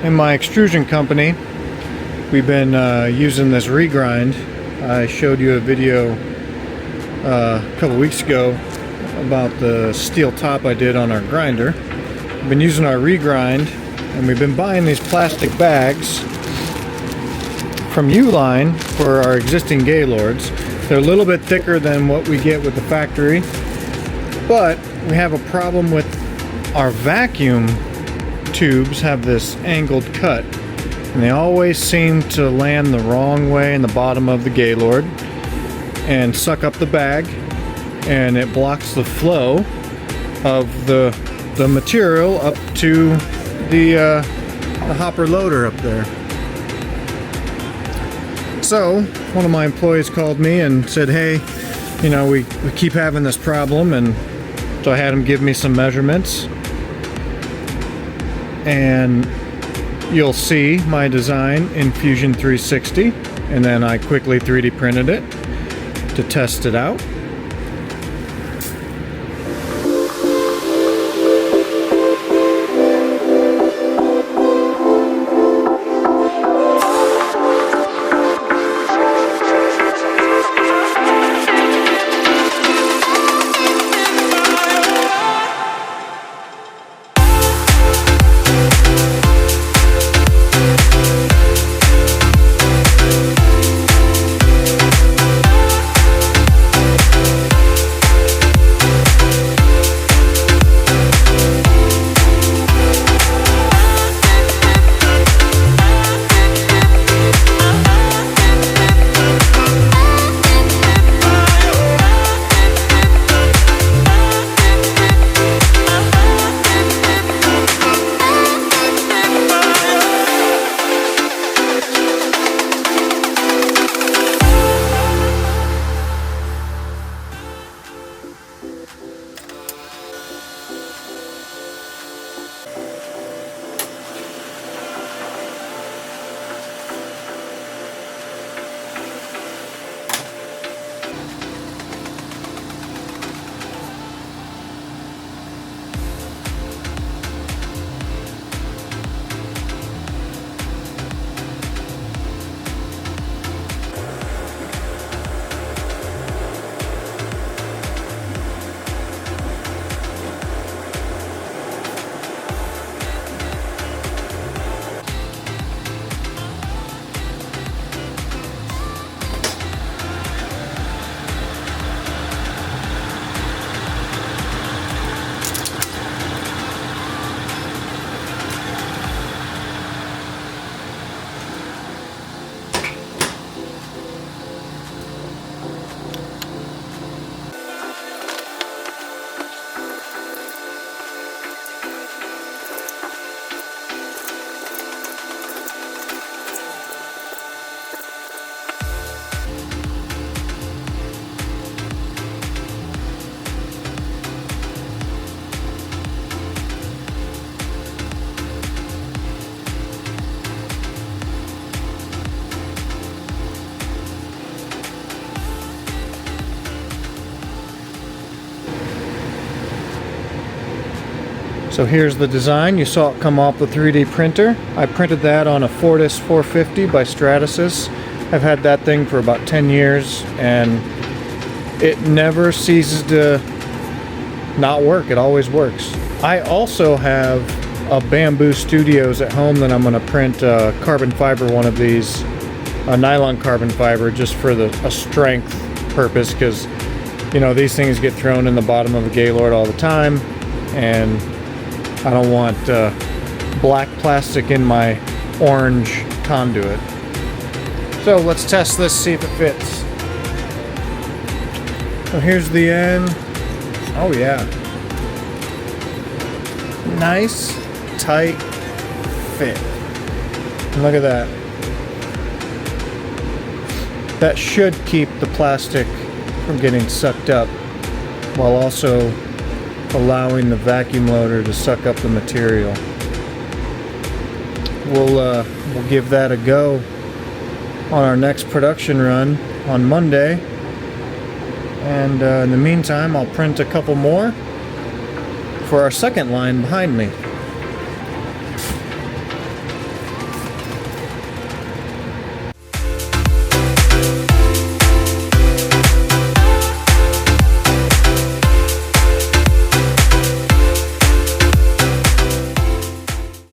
in my extrusion company, we've been using this regrind. I showed you a video a couple weeks ago about the steel top I did on our grinder. We've been using our regrind, and we've been buying these plastic bags from Uline for our existing Gaylords. They're a little bit thicker than what we get with the factory, but we have a problem with our vacuum tubes have this angled cut, and they always seem to land the wrong way in the bottom of the Gaylord and suck up the bag, and it blocks the flow of the material up to the hopper loader up there. So one of my employees called me and said, hey, you know, we keep having this problem, and so I had him give me some measurements, and you'll see my design in Fusion 360, and then I quickly 3D printed it to test it out. So here's the design. You saw it come off the 3D printer. I printed that on a Fortus 450 by Stratasys. I've had that thing for about 10 years, and it never ceases to not work. It always works. I also have a Bamboo Studios at home that I'm going to print a carbon fiber one of these, a nylon carbon fiber, just for a strength purpose, because you know these things get thrown in the bottom of the Gaylord all the time, and I don't want black plastic in my orange conduit. So let's test this, see if it fits. So here's the end. Oh yeah. Nice, tight fit. And look at that. That should keep the plastic from getting sucked up, while also allowing the vacuum loader to suck up the material. We'll give that a go on our next production run on Monday, and in the meantime I'll print a couple more for our second line behind me.